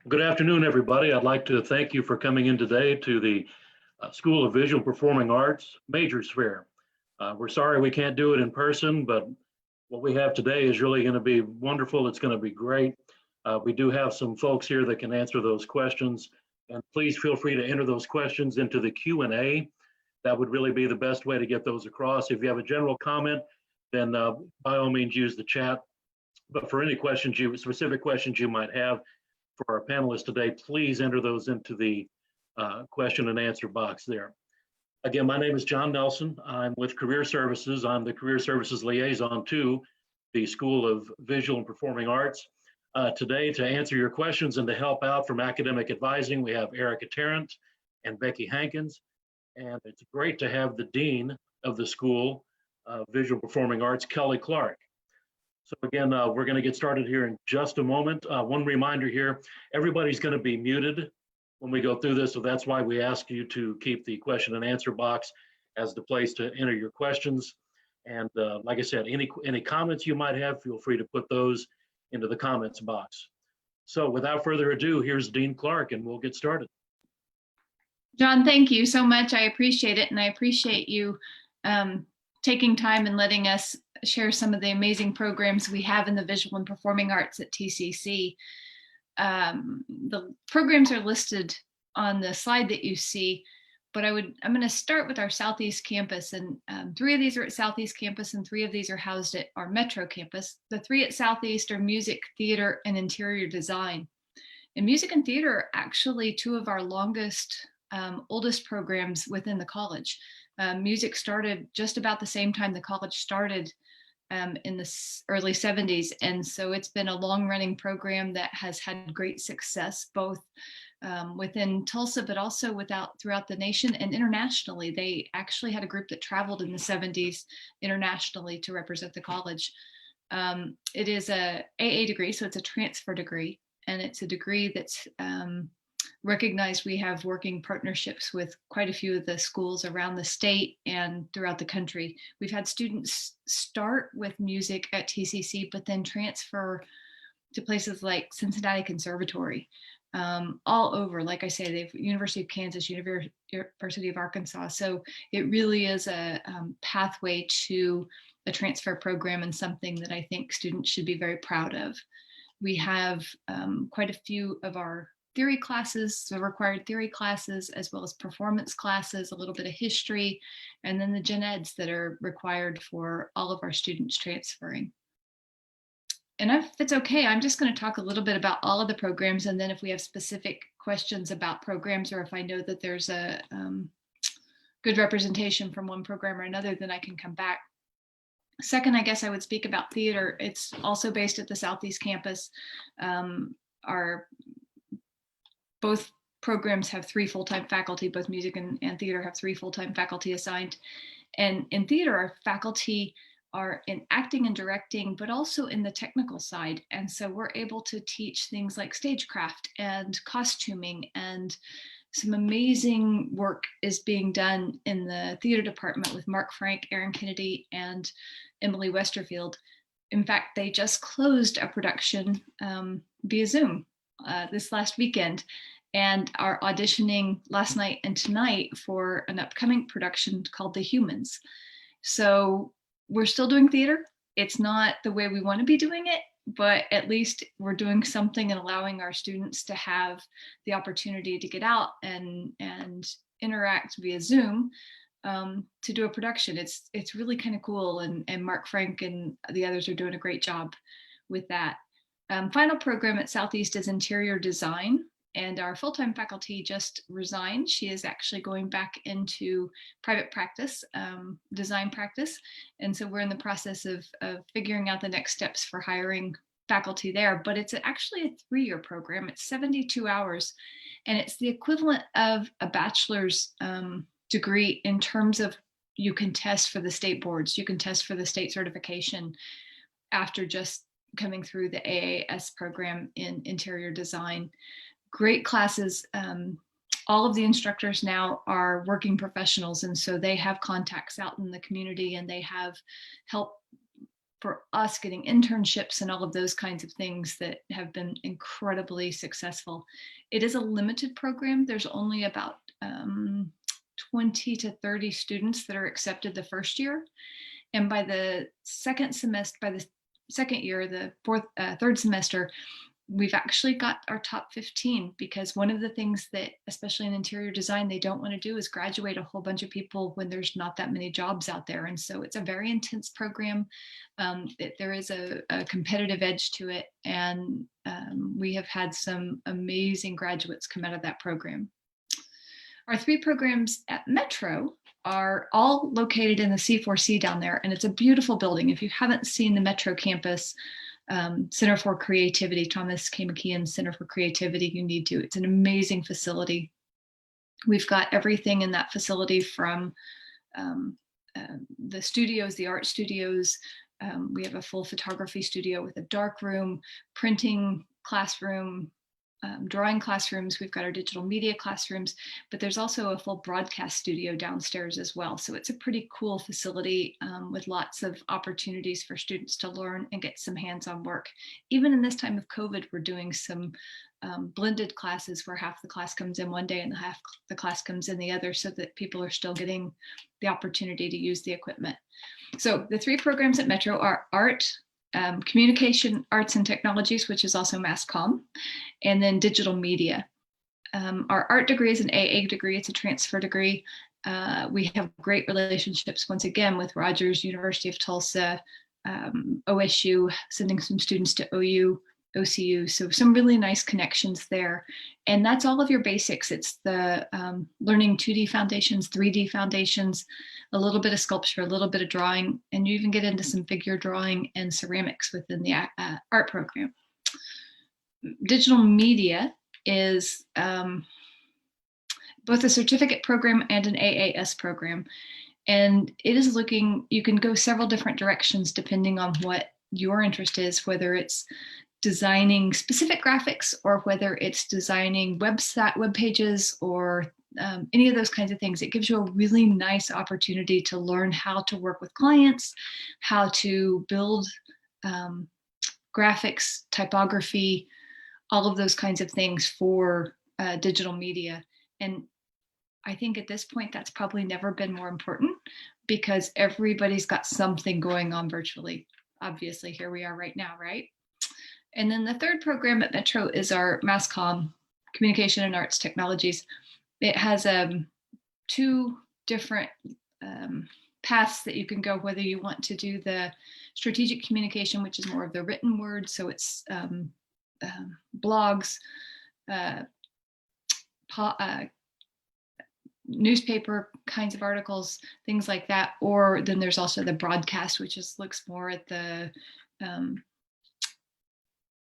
Good afternoon, everybody. I'd like to thank you for coming in today to the School of Visual Performing Arts Majors Fair. We're sorry we can't do it in person, but what we have today is really going to be wonderful. It's going to be great. We do have some folks here that can answer those questions, and please feel free to enter those questions into the Q&A. That would really be the best way to get those across. If you have a general comment, then by all means use the chat. But for any questions specific questions you might have, for our panelists today, please enter those into the question and answer box there. Again, my name is John Nelson. I'm with Career Services. I'm the Career Services Liaison to the School of Visual and Performing Arts. Today, to answer your questions and to help out from academic advising, we have Erica Tarrant and Becky Hankins. And it's great to have the Dean of the School of Visual Performing Arts, Kelly Clark. So again, we're going to get started here in just a moment. One reminder here, everybody's going to be muted when we go through this, so that's why we ask you to keep the question and answer box as the place to enter your questions. And like I said, any comments you might have, feel free to put those into the comments box. So without further ado, here's Dean Clark, and we'll get started. John, thank you so much. I appreciate it, and I appreciate you taking time and letting us share some of the amazing programs we have in the visual and performing arts at TCC. The programs are listed on the slide that you see, but I'm going to start with our Southeast campus, and 3 of these are at Southeast campus and 3 of these are housed at our Metro campus. The 3 at Southeast are music, theater, and interior design. And music and theater are actually 2 of our longest, oldest programs within the college. Music started just about the same time the college started in the early 70s. And so it's been a long running program that has had great success, both within Tulsa, but also throughout the nation and internationally. They actually had a group that traveled in the 70s internationally to represent the college. It is a AA degree, so it's a transfer degree, and it's a degree that's recognized. We have working partnerships with quite a few of the schools around the state and throughout the country. We've had students start with music at TCC, but then transfer to places like Cincinnati Conservatory, all over. Like I say, they've University of Kansas, University of Arkansas. So it really is a pathway to a transfer program, and something that I think students should be very proud of. We have quite a few of our theory classes, so required theory classes, as well as performance classes, a little bit of history, and then the gen eds that are required for all of our students transferring. And if it's okay, I'm just going to talk a little bit about all of the programs, and then if we have specific questions about programs, or if I know that there's a good representation from one program or another, then I can come back. Second, I guess I would speak about theater. It's also based at the Southeast campus. Both programs have 3 full-time faculty. Both music and theater have 3 full-time faculty assigned. And in theater, our faculty are in acting and directing, but also in the technical side. And so we're able to teach things like stagecraft and costuming, and some amazing work is being done in the theater department with Mark Frank, Aaron Kennedy, and Emily Westerfield. In fact, they just closed a production via Zoom this last weekend, and are auditioning last night and tonight for an upcoming production called The Humans. So we're still doing theater. It's not the way we want to be doing it, but at least we're doing something and allowing our students to have the opportunity to get out and interact via Zoom to do a production. It's really kind of cool, and Mark Frank and the others are doing a great job with that. Final program at Southeast is interior design, and our full-time faculty just resigned. She is actually going back into private practice, design practice. And so we're in the process of figuring out the next steps for hiring faculty there. But it's actually a 3-year program. It's 72 hours, and it's the equivalent of a bachelor's degree in terms of you can test for the state boards. You can test for the state certification after just coming through the AAS program in interior design. Great classes. All of the instructors now are working professionals, and so they have contacts out in the community, and they have help for us getting internships and all of those kinds of things that have been incredibly successful. It is a limited program. There's only about 20 to 30 students that are accepted the first year. And by the second year, the third semester, we've actually got our top 15, because one of the things that, especially in interior design, they don't want to do is graduate a whole bunch of people when there's not that many jobs out there. And so it's a very intense program. There is a competitive edge to it. And we have had some amazing graduates come out of that program. Our 3 programs at Metro are all located in the C4C down there. And it's a beautiful building. If you haven't seen the Metro campus, Center for Creativity, Thomas K. McKeon Center for Creativity, you need to. It's an amazing facility. We've got everything in that facility from the studios, the art studios. We have a full photography studio with a dark room, printing classroom, drawing classrooms. We've got our digital media classrooms, but there's also a full broadcast studio downstairs as well. So it's a pretty cool facility with lots of opportunities for students to learn and get some hands-on work. Even in this time of COVID, we're doing some blended classes where half the class comes in one day and half the class comes in the other, so that people are still getting the opportunity to use the equipment. So the 3 programs at Metro are art, communication, arts and technologies, which is also Mass Comm, and then digital media. Our art degree is an AA degree. It's a transfer degree. We have great relationships, once again, with Rogers, University of Tulsa, OSU, sending some students to OU, OCU. So some really nice connections there. And that's all of your basics. It's the learning 2D foundations, 3D foundations, a little bit of sculpture, a little bit of drawing, and you even get into some figure drawing and ceramics within the art program. Digital media is both a certificate program and an AAS program. And it is you can go several different directions depending on what your interest is, whether it's designing specific graphics or whether it's designing web pages or any of those kinds of things. It gives you a really nice opportunity to learn how to work with clients, how to build graphics, typography, all of those kinds of things for digital media. And I think at this point, that's probably never been more important, because everybody's got something going on virtually. Obviously, here we are right now, right? And then the 3rd program at Metro is our Mass Comm, Communication and Arts Technologies. It has 2 different paths that you can go, whether you want to do the strategic communication, which is more of the written word. So it's blogs, newspaper kinds of articles, things like that. Or then there's also the broadcast, which looks more at the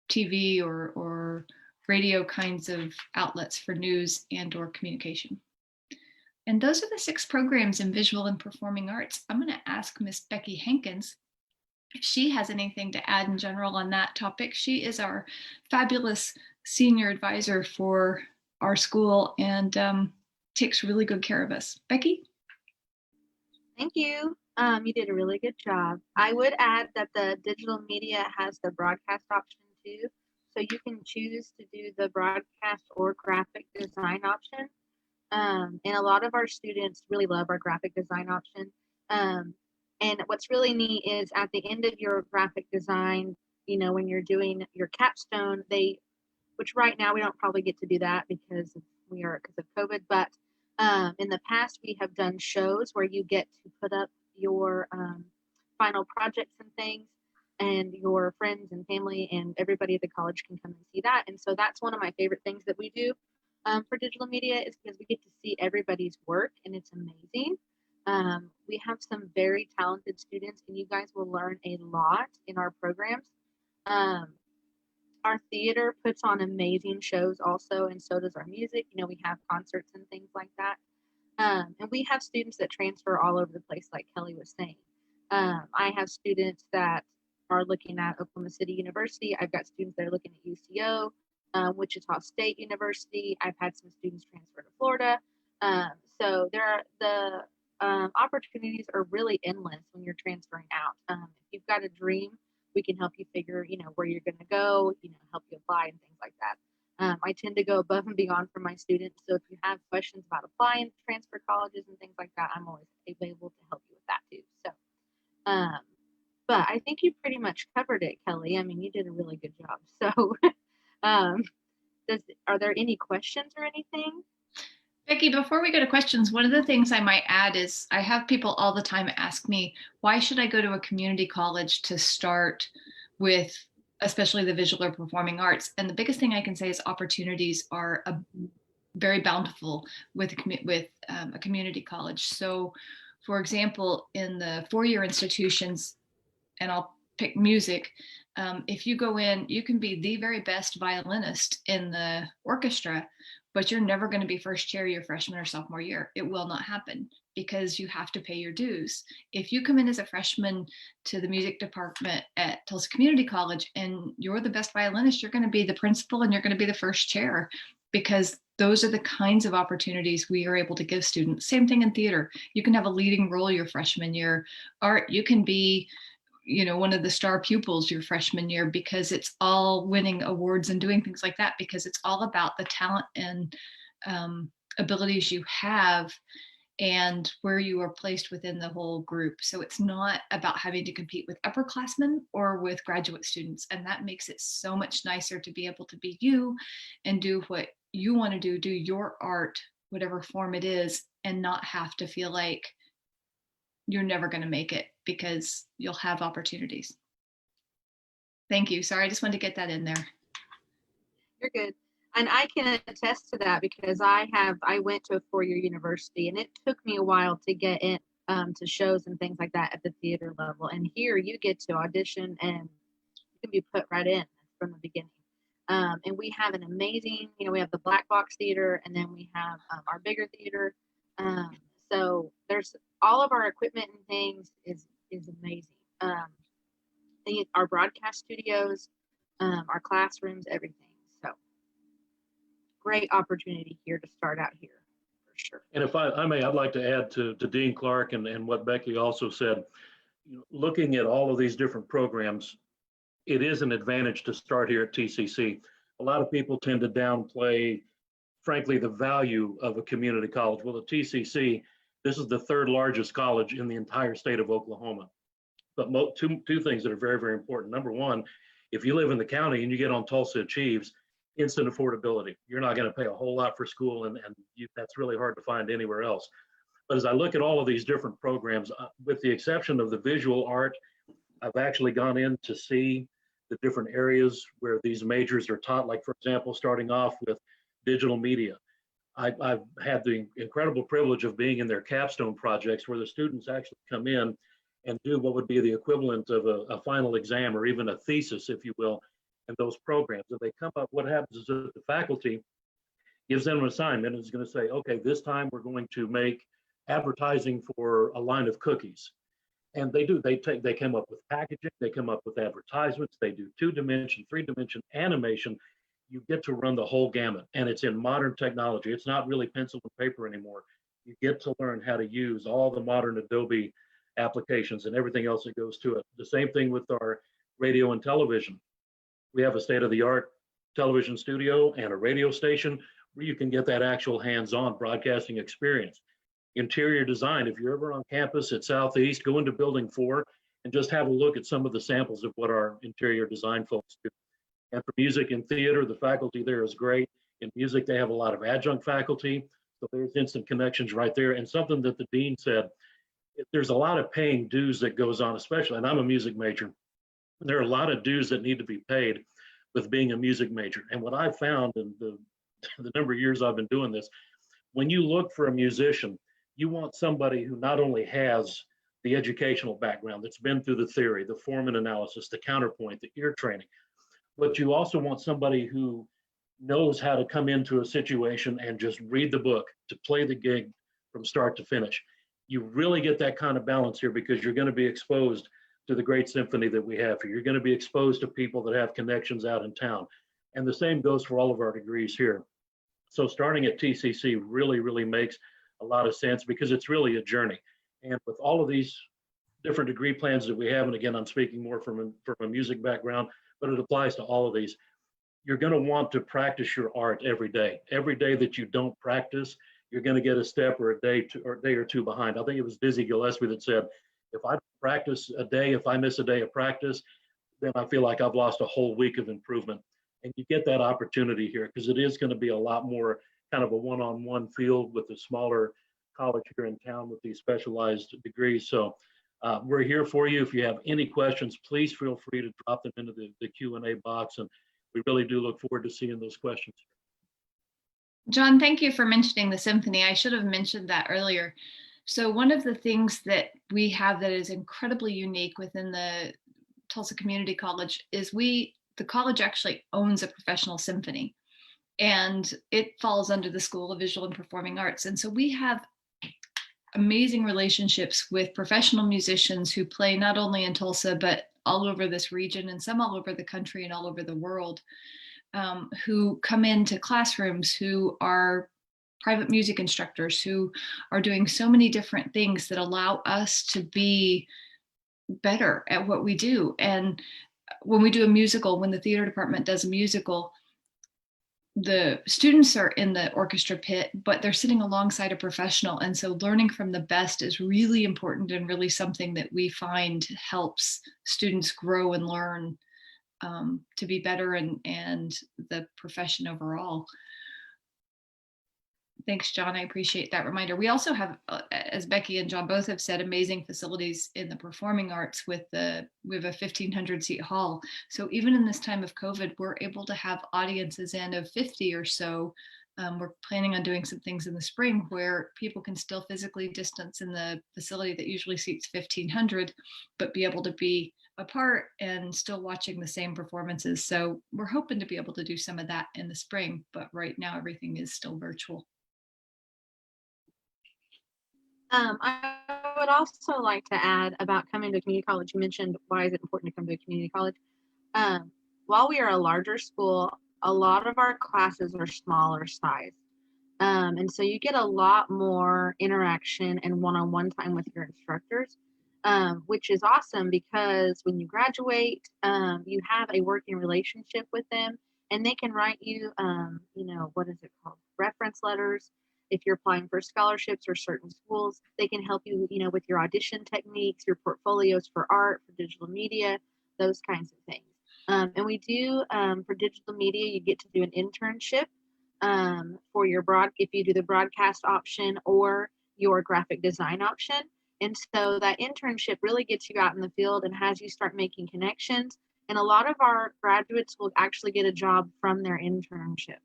TV or radio kinds of outlets for news and or communication. And those are the 6 programs in visual and performing arts. I'm going to ask Miss Becky Hankins if she has anything to add in general on that topic. She is our fabulous senior advisor for our school and takes really good care of us. Becky? Thank you. You did a really good job. I would add that the digital media has the broadcast option too. So you can choose to do the broadcast or graphic design option. And a lot of our students really love our graphic design option. And what's really neat is at the end of your graphic design, when you're doing your capstone, which right now we don't probably get to do that because of COVID, but in the past we have done shows where you get to put up your final projects and things, and your friends and family and everybody at the college can come and see that. And so that's one of my favorite things that we do for digital media, is because we get to see everybody's work, and it's amazing. We have some very talented students, and you guys will learn a lot in our programs. Our theater puts on amazing shows also, and so does our music. We have concerts and things like that. And we have students that transfer all over the place, like Kelly was saying. I have students that are looking at Oklahoma City University. I've got students that are looking at UCO, Wichita State University. I've had some students transfer to Florida. So the opportunities are really endless when you're transferring out. If you've got a dream, we can help you figure, where you're going to go, help you apply and things like that. I tend to go above and beyond for my students. So if you have questions about applying to transfer colleges and things like that, I'm always available to help you with that too. So, but I think you pretty much covered it, Kelly. I mean, you did a really good job. So, um, are there any questions or anything? Becky, before we go to questions, one of the things I might add is I have people all the time ask me, why should I go to a community college to start with, especially the visual or performing arts? And the biggest thing I can say is opportunities are very bountiful with a community college. So, for example, in the four-year institutions, and I'll pick music, if you go in, you can be the very best violinist in the orchestra, but you're never going to be first chair your freshman or sophomore year. It will not happen because you have to pay your dues. If you come in as a freshman to the music department at Tulsa Community College and you're the best violinist, you're going to be the principal and you're going to be the first chair, because those are the kinds of opportunities we are able to give students. Same thing in theater. You can have a leading role your freshman year. Art, you can be one of the star pupils your freshman year, because it's all winning awards and doing things like that, because it's all about the talent and abilities you have and where you are placed within the whole group. So it's not about having to compete with upperclassmen or with graduate students. And that makes it so much nicer to be able to be you and do what you want to do your art, whatever form it is, and not have to feel like you're never going to make it, because you'll have opportunities. Thank you. Sorry, I just wanted to get that in there. You're good. And I can attest to that because I went to a four-year university, and it took me a while to get in to shows and things like that at the theater level. And here you get to audition and you can be put right in from the beginning. And we have an amazing, we have the Black Box Theater, and then we have our bigger theater. So there's all of our equipment and things is amazing. Our broadcast studios, our classrooms, everything. So great opportunity here to start out here for sure. And if I may, I'd like to add to Dean Clark and what Becky also said. Looking at all of these different programs, it is an advantage to start here at TCC. A lot of people tend to downplay, frankly, the value of a community college. Well, at TCC, this is the third largest college in the entire state of Oklahoma. But two things that are very, very important. Number one, if you live in the county and you get on Tulsa Achieves, instant affordability. You're not going to pay a whole lot for school, and that's really hard to find anywhere else. But as I look at all of these different programs, with the exception of the visual art, I've actually gone in to see the different areas where these majors are taught. Like, for example, starting off with digital media. I've had the incredible privilege of being in their capstone projects where the students actually come in and do what would be the equivalent of a final exam or even a thesis, if you will, in those programs. And they come up, what happens is that the faculty gives them an assignment and is going to say, okay, this time we're going to make advertising for a line of cookies. And they do, they come up with packaging, they come up with advertisements, they do 2-dimension, 3-dimension animation. You get to run the whole gamut, and it's in modern technology. It's not really pencil and paper anymore. You get to learn how to use all the modern Adobe applications and everything else that goes to it. The same thing with our radio and television. We have a state-of-the-art television studio and a radio station where you can get that actual hands-on broadcasting experience. Interior design, if you're ever on campus at Southeast, go into Building 4 and just have a look at some of the samples of what our interior design folks do. And for music and theater, the faculty there is great. In music, they have a lot of adjunct faculty, so there's instant connections right there. And something that the dean said, there's a lot of paying dues that goes on, especially, and I'm a music major. There are a lot of dues that need to be paid with being a music major. And what I've found in the number of years I've been doing this, when you look for a musician, you want somebody who not only has the educational background that's been through the theory, the Foreman analysis, the counterpoint, the ear training, but you also want somebody who knows how to come into a situation and just read the book, to play the gig from start to finish. You really get that kind of balance here because you're going to be exposed to the great symphony that we have here. You're going to be exposed to people that have connections out in town. And the same goes for all of our degrees here. So starting at TCC really, really makes a lot of sense because it's really a journey. And with all of these different degree plans that we have, and again, I'm speaking more from a music background, but it applies to all of these. You're going to want to practice your art every day. Every day that you don't practice, you're going to get a step or a day or two behind. I think it was Dizzy Gillespie that said, if I don't practice a day, if I miss a day of practice, then I feel like I've lost a whole week of improvement. And you get that opportunity here because it is going to be a lot more kind of a one-on-one field with the smaller college here in town with these specialized degrees. So we're here for you. If you have any questions, please feel free to drop them into the Q&A box. And we really do look forward to seeing those questions. John, thank you for mentioning the symphony. I should have mentioned that earlier. So one of the things that we have that is incredibly unique within the Tulsa Community College is the college actually owns a professional symphony, and it falls under the School of Visual and Performing Arts. And so we have amazing relationships with professional musicians who play not only in Tulsa, but all over this region and some all over the country and all over the world, who come into classrooms, who are private music instructors, who are doing so many different things that allow us to be better at what we do. And when we do a musical, when the theater department does a musical, the students are in the orchestra pit, but they're sitting alongside a professional. And so learning from the best is really important and really something that we find helps students grow and learn to be better and the profession overall. Thanks, John. I appreciate that reminder. We also have, as Becky and John both have said, amazing facilities in the performing arts we have a 1,500 seat hall. So even in this time of COVID, we're able to have audiences in of 50 or so. We're planning on doing some things in the spring where people can still physically distance in the facility that usually seats 1,500, but be able to be apart and still watching the same performances. So we're hoping to be able to do some of that in the spring, but right now everything is still virtual. I would also like to add about coming to a community college. You mentioned why is it important to come to a community college? While we are a larger school, a lot of our classes are smaller size. And so you get a lot more interaction and one-on-one time with your instructors, which is awesome because when you graduate, you have a working relationship with them and they can write you, what is it called? Reference letters. If you're applying for scholarships or certain schools, they can help you, with your audition techniques, your portfolios for art, for digital media, those kinds of things. And we do, for digital media, you get to do an internship for your if you do the broadcast option or your graphic design option. And so that internship really gets you out in the field and has you start making connections. And a lot of our graduates will actually get a job from their internship.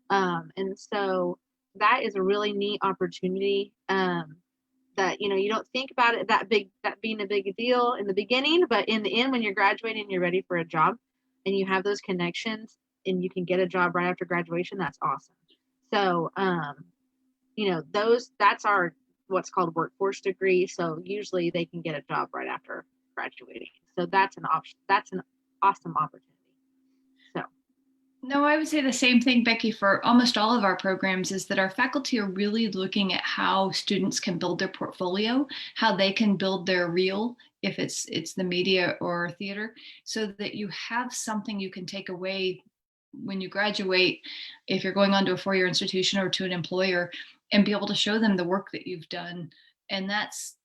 And so that is a really neat opportunity that, you don't think about it that being a big deal in the beginning, but in the end, when you're graduating, you're ready for a job and you have those connections and you can get a job right after graduation. That's awesome. So, that's our, what's called workforce degree. So usually they can get a job right after graduating. So that's an option. That's an awesome opportunity. No, I would say the same thing, Becky, for almost all of our programs is that our faculty are really looking at how students can build their portfolio, how they can build their reel, if it's the media or theater, so that you have something you can take away when you graduate, if you're going on to a four-year institution or to an employer, and be able to show them the work that you've done. And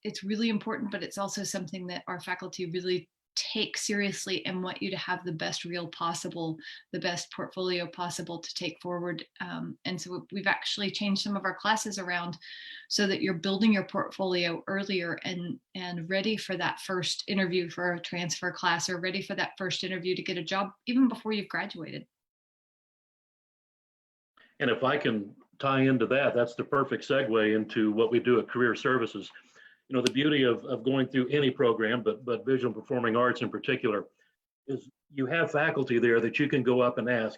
it's really important, but it's also something that our faculty really take seriously and want you to have the best reel possible, the best portfolio possible to take forward. And so we've actually changed some of our classes around so that you're building your portfolio earlier and ready for that first interview for a transfer class or ready for that first interview to get a job even before you've graduated. And if I can tie into that, that's the perfect segue into what we do at Career Services. The beauty of going through any program, but visual and performing arts in particular, is you have faculty there that you can go up and ask,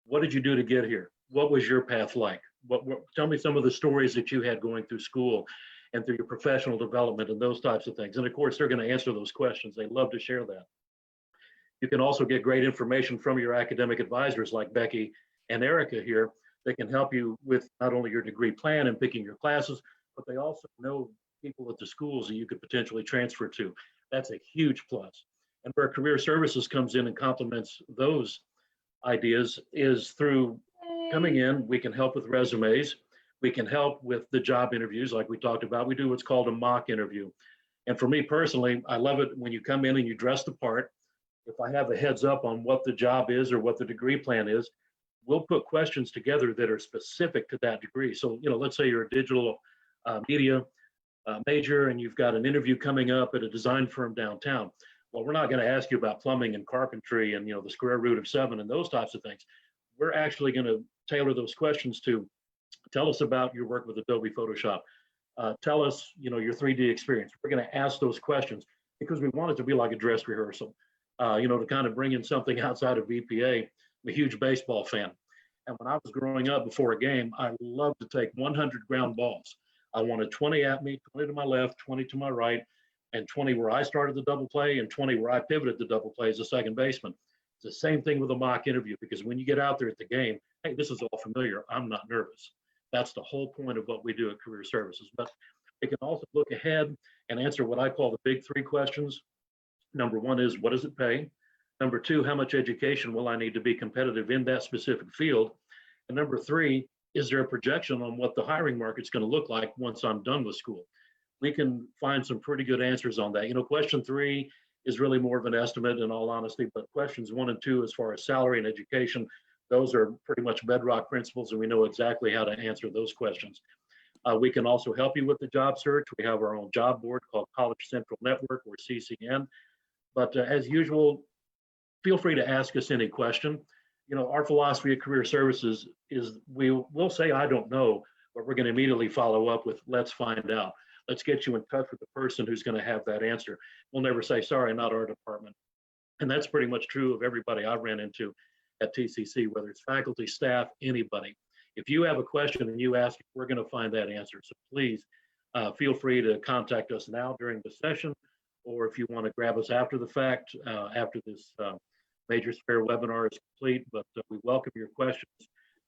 what did you do to get here? What was your path like? Tell me some of the stories that you had going through school and through your professional development and those types of things. And of course, they're going to answer those questions. They love to share that. You can also get great information from your academic advisors like Becky and Erica here. They can help you with not only your degree plan and picking your classes, but they also know people at the schools that you could potentially transfer to. That's a huge plus. And where career services comes in and complements those ideas is through coming in, we can help with resumes. We can help with the job interviews like we talked about. We do what's called a mock interview. And for me personally, I love it when you come in and you dress the part. If I have a heads up on what the job is or what the degree plan is, we'll put questions together that are specific to that degree. So, let's say you're a digital media major and you've got an interview coming up at a design firm downtown. Well, we're not going to ask you about plumbing and carpentry and, the square root of 7 and those types of things. We're actually going to tailor those questions to tell us about your work with Adobe Photoshop. Tell us, your 3D experience. We're going to ask those questions because we want it to be like a dress rehearsal, to kind of bring in something outside of VPA. I'm a huge baseball fan. And when I was growing up before a game, I loved to take 100 ground balls. I wanted 20 at me, 20 to my left, 20 to my right, and 20 where I started the double play and 20 where I pivoted the double play as a second baseman. It's the same thing with a mock interview because when you get out there at the game, hey, this is all familiar. I'm not nervous. That's the whole point of what we do at Career Services. But we can also look ahead and answer what I call the big 3 questions. Number 1 is, what does it pay? Number 2, how much education will I need to be competitive in that specific field? And number 3, is there a projection on what the hiring market's going to look like once I'm done with school? We can find some pretty good answers on that. Question 3 is really more of an estimate in all honesty, but questions 1 and 2, as far as salary and education, those are pretty much bedrock principles, and we know exactly how to answer those questions. We can also help you with the job search. We have our own job board called College Central Network, or CCN. But as usual, feel free to ask us any question. Our philosophy at Career Services is we'll say, I don't know, but we're going to immediately follow up with, let's find out. Let's get you in touch with the person who's going to have that answer. We'll never say, sorry, not our department. And that's pretty much true of everybody I ran into at TCC, whether it's faculty, staff, anybody. If you have a question and you ask, we're going to find that answer. So please feel free to contact us now during the session, or if you want to grab us after the fact, after this Major Sphere webinar is complete. But we welcome your questions.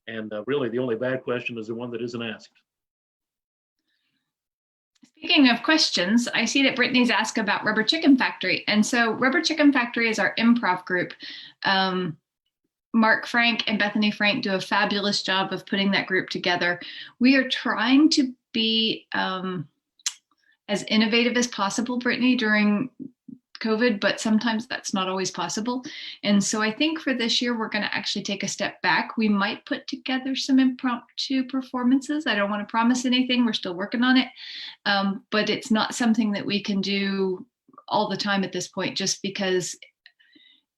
And really, the only bad question is the one that isn't asked. Speaking of questions, I see that Brittany's asked about Rubber Chicken Factory. And so Rubber Chicken Factory is our improv group. Mark Frank and Bethany Frank do a fabulous job of putting that group together. We are trying to be as innovative as possible, Brittany, during COVID, but sometimes that's not always possible. And so I think for this year, we're going to actually take a step back. We might put together some impromptu performances. I don't want to promise anything. We're still working on it. But it's not something that we can do all the time at this point, just because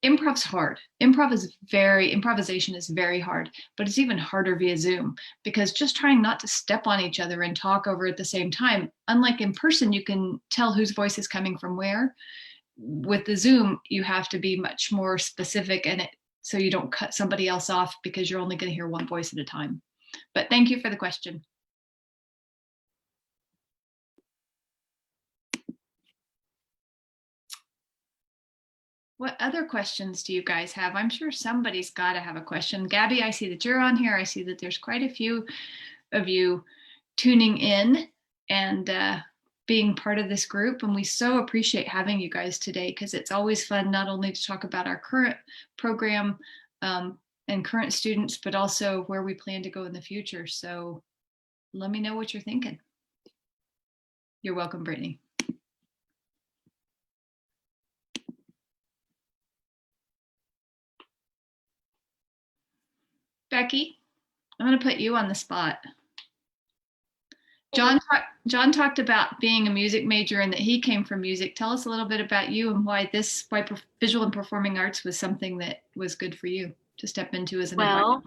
improv's hard. Improvisation is very hard, but it's even harder via Zoom, because just trying not to step on each other and talk over at the same time, unlike in person, you can tell whose voice is coming from where. With the Zoom, you have to be much more specific, and so you don't cut somebody else off, because you're only going to hear one voice at a time. But thank you for the question. What other questions do you guys have? I'm sure somebody's got to have a question. Gabby, I see that you're on here. I see that there's quite a few of you tuning in and being part of this group. And we so appreciate having you guys today, because it's always fun not only to talk about our current program and current students, but also where we plan to go in the future. So let me know what you're thinking. You're welcome, Brittany. Becky, I'm going to put you on the spot. John talked about being a music major and that he came from music. Tell us a little bit about you and why visual and performing arts was something that was good for you to step into as an environment.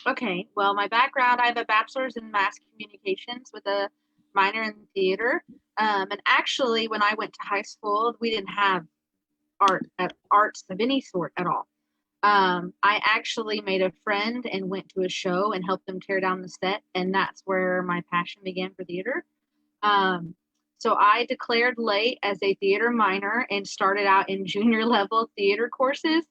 Okay. Well, my background, I have a bachelor's in mass communications with a minor in theater. And actually, when I went to high school, we didn't have arts of any sort at all. I actually made a friend and went to a show and helped them tear down the set, and that's where my passion began for theater. So I declared late as a theater minor and started out in junior level theater courses,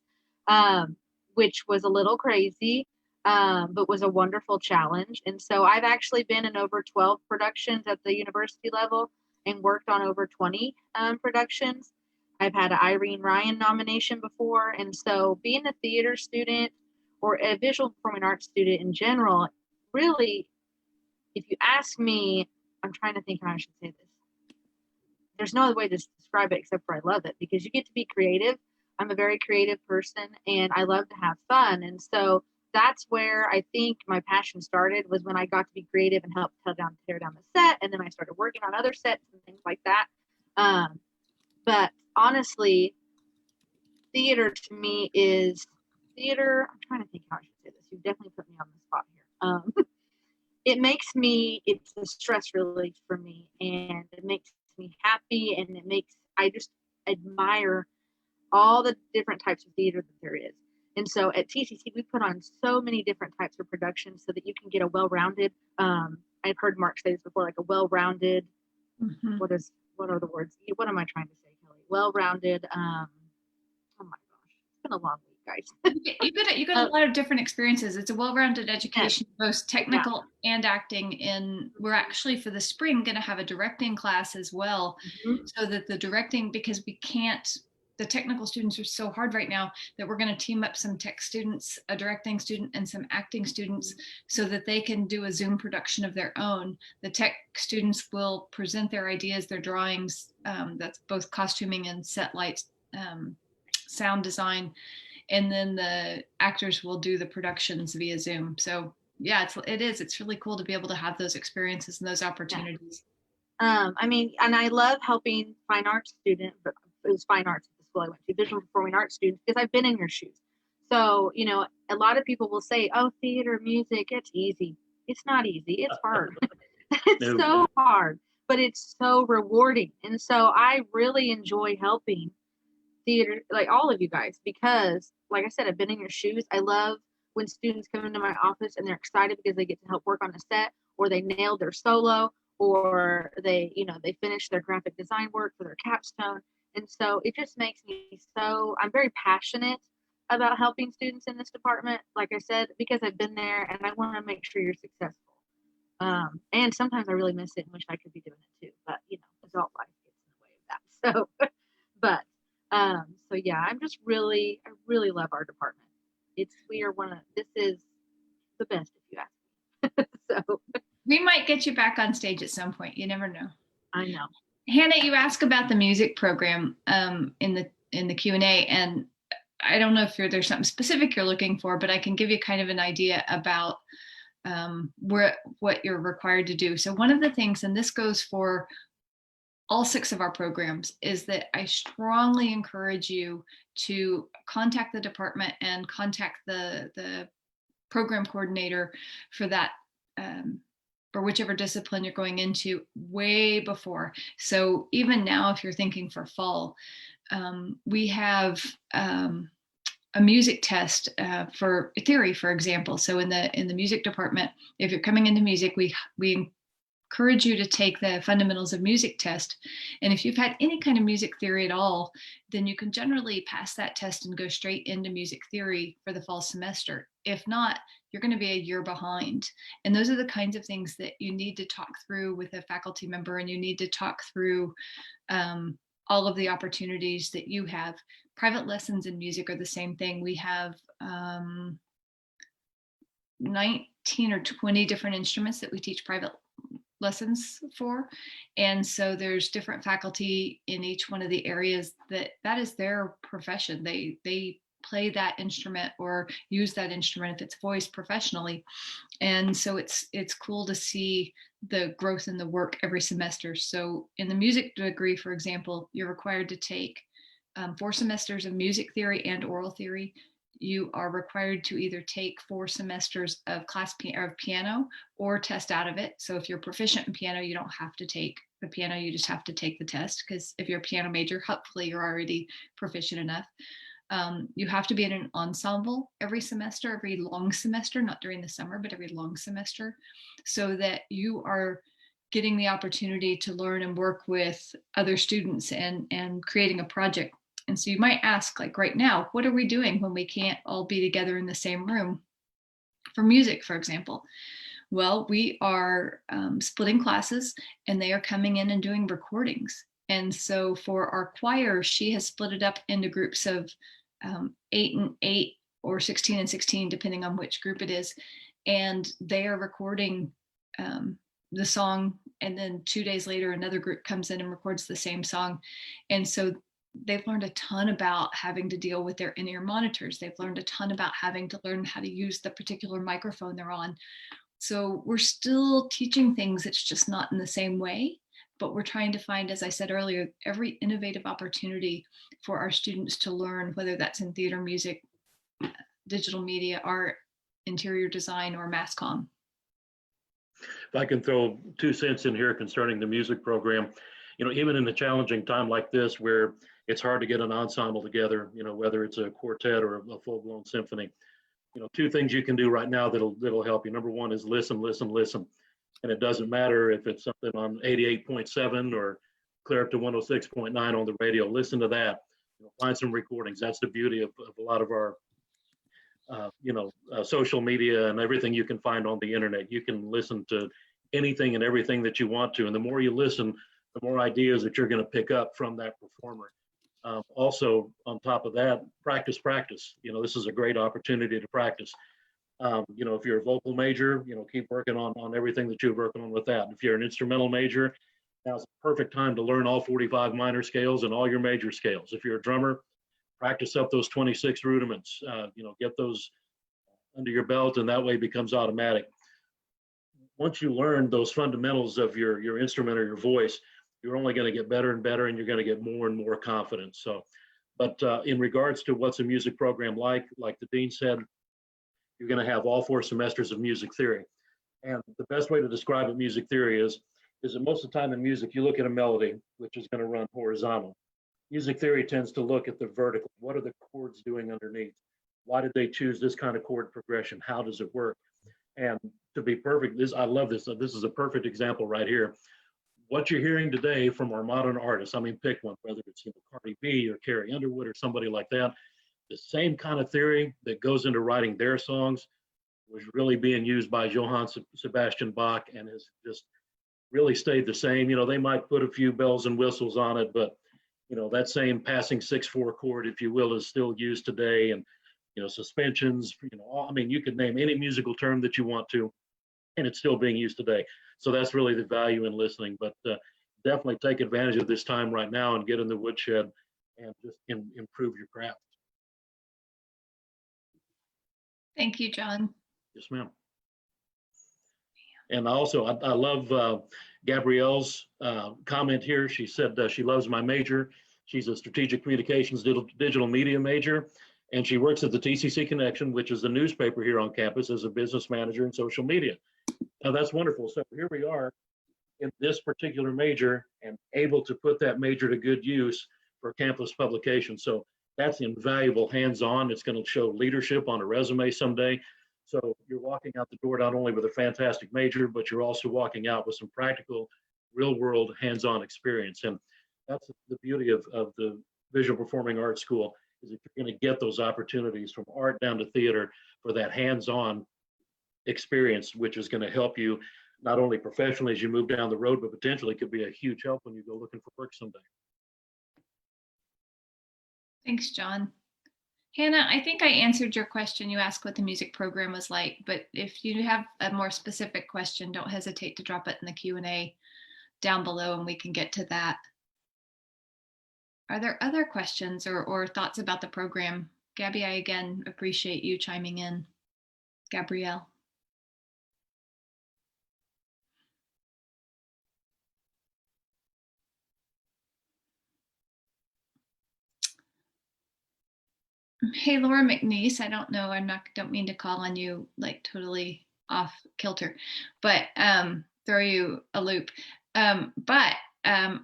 which was a little crazy, but was a wonderful challenge. And so I've actually been in over 12 productions at the university level and worked on over 20 productions. I've had an Irene Ryan nomination before. And so being a theater student or a visual performing arts student in general, really, if you ask me, I'm trying to think how I should say this. There's no other way to describe it except for I love it, because you get to be creative. I'm a very creative person and I love to have fun. And so that's where I think my passion started, was when I got to be creative and help tear down the set. And then I started working on other sets and things like that. But honestly, theater to me is theater. I'm trying to think how I should say this. You've definitely put me on the spot here. It makes me, it's a stress relief for me, and it makes me happy, and I just admire all the different types of theater that there is. And so at TCC, we put on so many different types of productions so that you can get a well-rounded, I've heard Mark say this before, like a well-rounded, what are the words? What am I trying to say, Kelly? Well-rounded, oh my gosh, it's been a long week, guys. You got a lot of different experiences. It's a well-rounded education, both technical and acting. And we're actually, for the spring, going to have a directing class as well, so that the directing, because the technical students are so hard right now, that we're going to team up some tech students, a directing student and some acting students, so that they can do a Zoom production of their own. The tech students will present their ideas, their drawings, that's both costuming and set lights, sound design, and then the actors will do the productions via Zoom. So yeah, it's really cool to be able to have those experiences and those opportunities. I mean, and I love helping fine arts students, but it was fine arts at the school I went to, visual performing arts students, because I've been in your shoes. So, you know, a lot of people will say, oh, theater, music, it's easy. It's not easy. It's hard. It's so hard, but it's so rewarding. And so I really enjoy helping theater, like all of you guys, because like I said, I've been in your shoes. I love when students come into my office and they're excited because they get to help work on a set, or they nailed their solo, or they finished their graphic design work for their capstone. And so it just makes me I'm very passionate about helping students in this department, like I said, because I've been there and I want to make sure you're successful. And sometimes I really miss it and wish I could be doing it too, but adult life gets in the way of that. So, but so yeah, I really love our department. This is the best, if you ask me. So we might get you back on stage at some point. You never know. I know. Hannah, you asked about the music program in the Q&A, and I don't know if there's something specific you're looking for, but I can give you kind of an idea about what you're required to do. So one of the things, and this goes for all 6 of our programs, is that I strongly encourage you to contact the department and contact the program coordinator for that, for whichever discipline you're going into, way before. So even now, if you're thinking for fall, we have a music test for theory, for example. So in the music department, if you're coming into music, we encourage you to take the fundamentals of music test. And if you've had any kind of music theory at all, then you can generally pass that test and go straight into music theory for the fall semester. If not, you're going to be a year behind. And those are the kinds of things that you need to talk through with a faculty member, and you need to talk through all of the opportunities that you have. Private lessons in music are the same thing. We have 19 or 20 different instruments that we teach private lessons for. And so there's different faculty in each one of the areas that is their profession. They play that instrument or use that instrument if it's voiced professionally. And so it's cool to see the growth in the work every semester. So in the music degree, for example, you're required to take 4 semesters of music theory and oral theory. You are required to either take 4 semesters of of piano or test out of it. So if you're proficient in piano, you don't have to take the piano, you just have to take the test, because if you're a piano major, hopefully you're already proficient enough. You have to be in an ensemble every semester, every long semester, not during the summer, but every long semester, so that you are getting the opportunity to learn and work with other students and creating a project. And so you might ask, like right now, what are we doing when we can't all be together in the same room for music, for example? Well, we are splitting classes, and they are coming in and doing recordings. And so for our choir, she has split it up into groups of 8 and 8 or 16 and 16, depending on which group it is. And they are recording the song, and then 2 days later, another group comes in and records the same song. And so they've learned a ton about having to deal with their in-ear monitors. They've learned a ton about having to learn how to use the particular microphone they're on. So we're still teaching things, it's just not in the same way, but we're trying to find, as I said earlier, every innovative opportunity for our students to learn, whether that's in theater, music, digital media, art, interior design, or mass comm. If I can throw 2 cents in here concerning the music program, even in a challenging time like this where it's hard to get an ensemble together, whether it's a quartet or a full-blown symphony, 2 things you can do right now that'll help you. Number 1 is listen. And it doesn't matter if it's something on 88.7 or clear up to 106.9 on the radio. Listen to that. Find some recordings. That's the beauty of a lot of our social media and everything you can find on the internet. You can listen to anything and everything that you want to. And the more you listen, the more ideas that you're going to pick up from that performer. Also, on top of that, practice. This is a great opportunity to practice. If you're a vocal major, keep working on everything that you're working on with that. If you're an instrumental major, now's the perfect time to learn all 45 minor scales and all your major scales. If you're a drummer, practice up those 26 rudiments, get those under your belt, and that way it becomes automatic. Once you learn those fundamentals of your instrument or your voice, you're only going to get better and better, and you're going to get more and more confidence. So, but in regards to what's a music program like the dean said, you're going to have all 4 semesters of music theory. And the best way to describe what music theory is that most of the time in music, you look at a melody, which is going to run horizontal. Music theory tends to look at the vertical. What are the chords doing underneath? Why did they choose this kind of chord progression? How does it work? And to be perfect, I love this. This is a perfect example right here. What you're hearing today from our modern artists, pick one, whether it's Cardi B or Carrie Underwood or somebody like that, the same kind of theory that goes into writing their songs was really being used by Johann Sebastian Bach, and has just really stayed the same. They might put a few bells and whistles on it, but that same passing 6/4 chord, if you will, is still used today. And suspensions, you could name any musical term that you want to, and it's still being used today. So that's really the value in listening. But definitely take advantage of this time right now and get in the woodshed and just improve your craft. Thank you, John. Yes, ma'am. And also, I love Gabrielle's comment here. She said she loves my major. She's a strategic communications digital media major, and she works at the TCC Connection, which is the newspaper here on campus, as a business manager in social media. Now, that's wonderful. So here we are in this particular major and able to put that major to good use for campus publication. So that's invaluable hands-on. It's going to show leadership on a resume someday. So you're walking out the door not only with a fantastic major, but you're also walking out with some practical, real-world, hands-on experience. And that's the beauty of the Visual Performing Arts School, is that you're going to get those opportunities from art down to theater for that hands-on experience, which is going to help you not only professionally as you move down the road, but potentially could be a huge help when you go looking for work someday. Thanks, John. Hannah, I think I answered your question. You asked what the music program was like, but if you have a more specific question, don't hesitate to drop it in the Q&A down below and we can get to that. Are there other questions or thoughts about the program? Gabby, I again appreciate you chiming in. Gabrielle. Hey, Laura McNeese, I don't know, don't mean to call on you like totally off kilter, but throw you a loop. I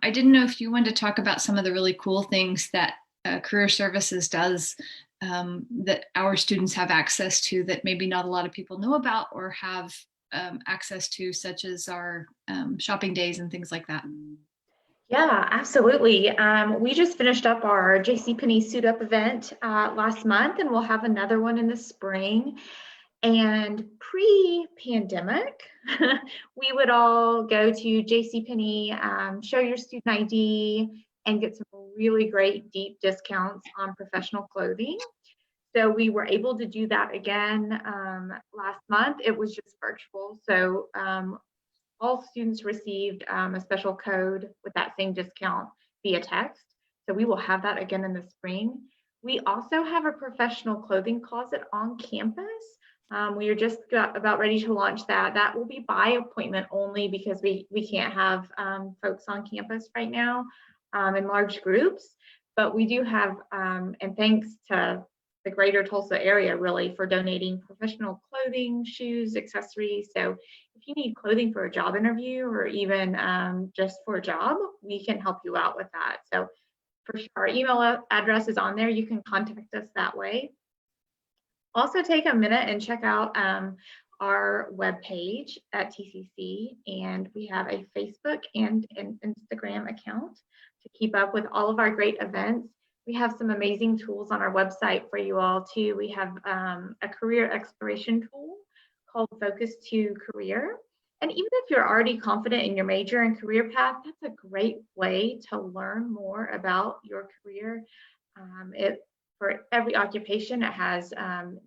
didn't know if you wanted to talk about some of the really cool things that Career Services does that our students have access to that maybe not a lot of people know about or have access to, such as our shopping days and things like that. Yeah, absolutely. We just finished up our JCPenney Suit Up event last month, and we'll have another one in the spring. And pre-pandemic, we would all go to JCPenney, show your student ID, and get some really great deep discounts on professional clothing. So we were able to do that again last month. It was just virtual. So all students received a special code with that same discount via text. So we will have that again in the spring. We also have a professional clothing closet on campus. We are just about ready to launch that. That will be by appointment only because we can't have folks on campus right now in large groups. But we do have, and thanks to the greater Tulsa area really for donating professional clothing, shoes, accessories. So if you need clothing for a job interview or even just for a job, we can help you out with that. So for sure, our email address is on there. You can contact us that way. Also take a minute and check out our webpage at TCC, and we have a Facebook and an Instagram account to keep up with all of our great events. We have some amazing tools on our website for you all too. We have a career exploration tool called Focus to Career. And even if you're already confident in your major and career path, that's a great way to learn more about your career. For every occupation, it has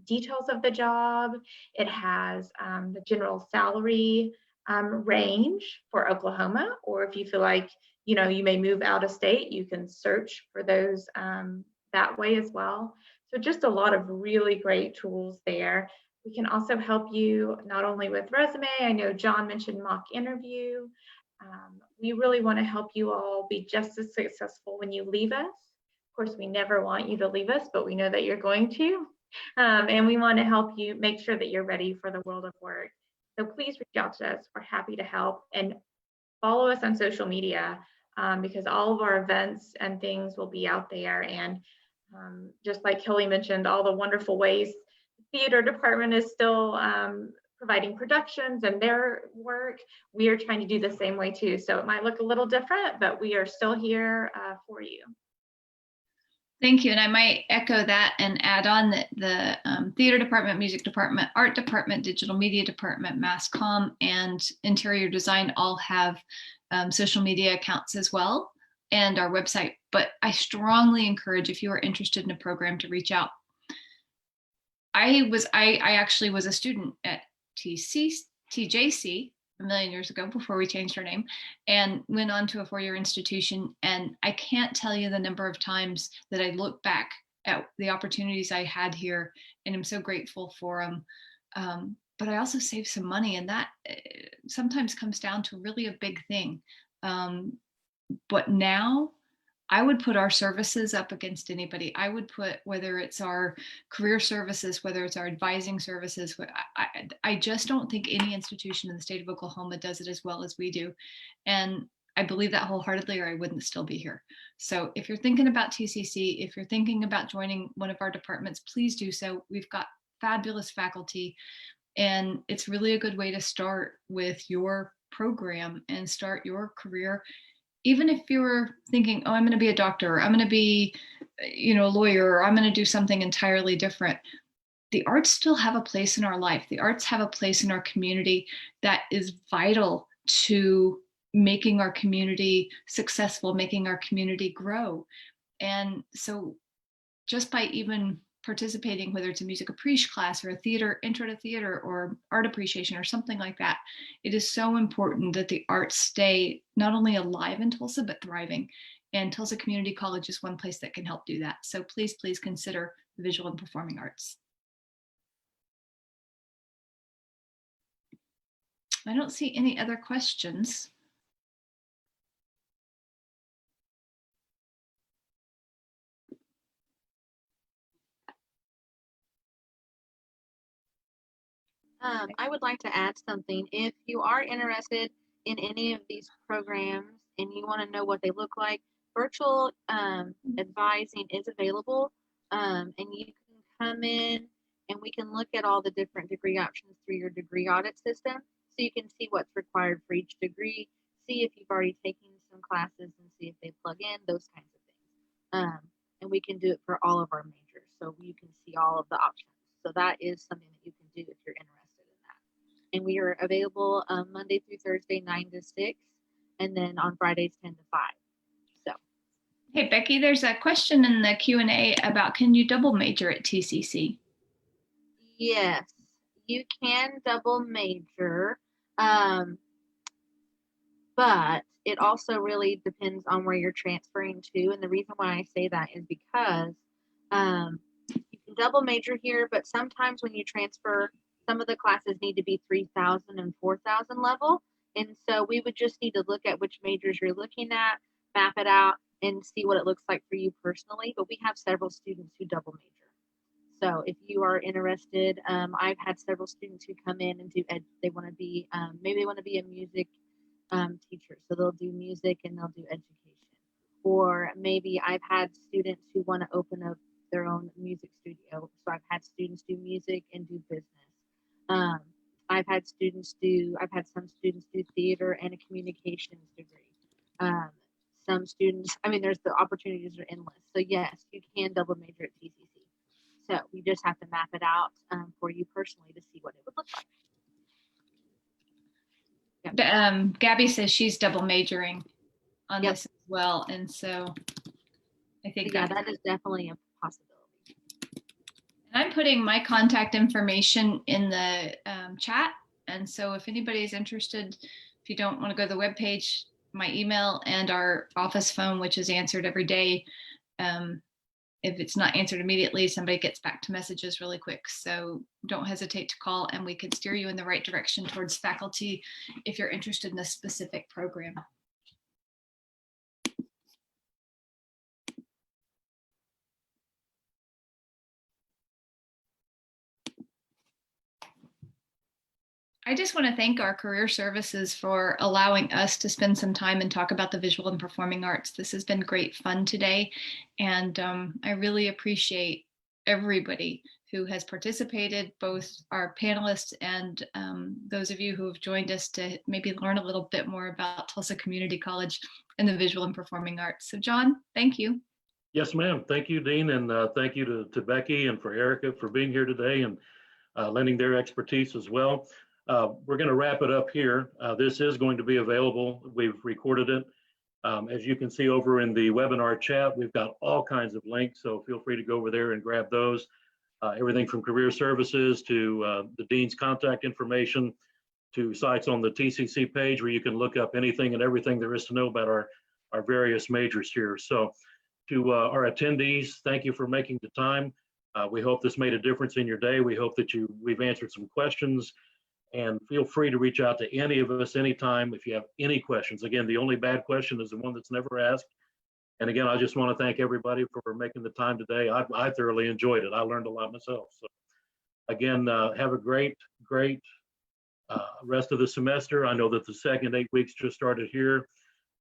details of the job. It has the general salary range for Oklahoma, or if you feel like you may move out of state, you can search for those that way as well. So just a lot of really great tools there. We can also help you not only with resume. I know John mentioned mock interview. We really want to help you all be just as successful when you leave us. Of course, we never want you to leave us, but we know that you're going to. And we want to help you make sure that you're ready for the world of work. So please reach out to us. We're happy to help. And follow us on social media because all of our events and things will be out there. And just like Kelly mentioned, all the wonderful ways the theater department is still providing productions and their work, we are trying to do the same way too. So it might look a little different, but we are still here for you. Thank you. And I might echo that and add on that the theater department, music department, art department, digital media department, mass comm, and interior design all have social media accounts as well, and our website. But I strongly encourage, if you are interested in a program, to reach out. I actually was a student at TJC a million years ago before we changed our name, and went on to a four-year institution. And I can't tell you the number of times that I look back at the opportunities I had here, and I'm so grateful for them. But I also saved some money, and that sometimes comes down to really a big thing. But now I would put our services up against anybody. I would put, whether it's our career services, whether it's our advising services, I just don't think any institution in the state of Oklahoma does it as well as we do. And I believe that wholeheartedly, or I wouldn't still be here. So if you're thinking about TCC, if you're thinking about joining one of our departments, please do so. We've got fabulous faculty, and it's really a good way to start with your program and start your career. Even if you were thinking, oh, I'm going to be a doctor, or I'm going to be, a lawyer, or I'm going to do something entirely different, the arts still have a place in our life. The arts have a place in our community that is vital to making our community successful, making our community grow. And so just by even participating, whether it's a music appreciation class or a theater, intro to theater, or art appreciation or something like that, it is so important that the arts stay not only alive in Tulsa, but thriving. And Tulsa Community College is one place that can help do that. So please, please consider the visual and performing arts. I don't see any other questions. I would like to add something. If you are interested in any of these programs and you want to know what they look like, virtual advising is available, and you can come in and we can look at all the different degree options through your degree audit system, so you can see what's required for each degree, see if you've already taken some classes and see if they plug in, those kinds of things. And we can do it for all of our majors, so you can see all of the options. So that is something that you can do if you're interested in that. And we are available Monday through Thursday, 9 to 6, and then on Fridays, 10 to 5. So, Hey, Becky, there's a question in the Q&A about, can you double major at TCC? yes, you can double major, but it also really depends on where you're transferring to. And the reason why I say that is because you can double major here, but sometimes when you transfer, some of the classes need to be 3,000 and 4,000 level. And so we would just need to look at which majors you're looking at, map it out, and see what it looks like for you personally. But we have several students who double major. So if you are interested, I've had several students who come in and do they want to be, maybe they want to be a music teacher. So they'll do music and they'll do education. Or maybe I've had students who want to open up their own music studio. So I've had students do music and do business. I've had some students do theater and a communications degree. Some students, there's the opportunities are endless. So yes, you can double major at TCC. So we just have to map it out for you personally to see what it would look like. Yeah. Gabby says she's double majoring on Yep. this as well. And so I think Yeah, that is definitely a possibility. And I'm putting my contact information in the chat. And so if anybody is interested, if you don't want to go to the webpage, my email and our office phone, which is answered every day. If it's not answered immediately, somebody gets back to messages really quick. So don't hesitate to call and we can steer you in the right direction towards faculty if you're interested in a specific program. I just want to thank our career services for allowing us to spend some time and talk about the visual and performing arts. This has been great fun today. And I really appreciate everybody who has participated, both our panelists and those of you who have joined us to maybe learn a little bit more about Tulsa Community College and the visual and performing arts. So John, thank you. Yes, ma'am. Thank you, Dean. And thank you to Becky and for Erica for being here today and lending their expertise as well. We're going to wrap it up here. This is going to be available. We've recorded it. As you can see over in the webinar chat, we've got all kinds of links, so feel free to go over there and grab those. Everything from career services to the Dean's contact information to sites on the TCC page where you can look up anything and everything there is to know about our various majors here. So to our attendees, thank you for making the time. We hope this made a difference in your day. We hope that we've answered some questions. And feel free to reach out to any of us anytime if you have any questions. Again, the only bad question is the one that's never asked. And again, I just want to thank everybody for making the time today. I thoroughly enjoyed it. I learned a lot myself. So again, have a great rest of the semester. I know that the second 8 weeks just started here.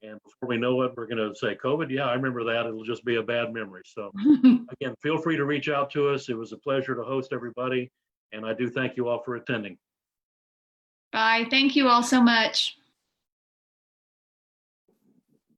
And before we know it, we're going to say COVID. Yeah, I remember that. It'll just be a bad memory. So again, feel free to reach out to us. It was a pleasure to host everybody. And I do thank you all for attending. Bye. Thank you all so much.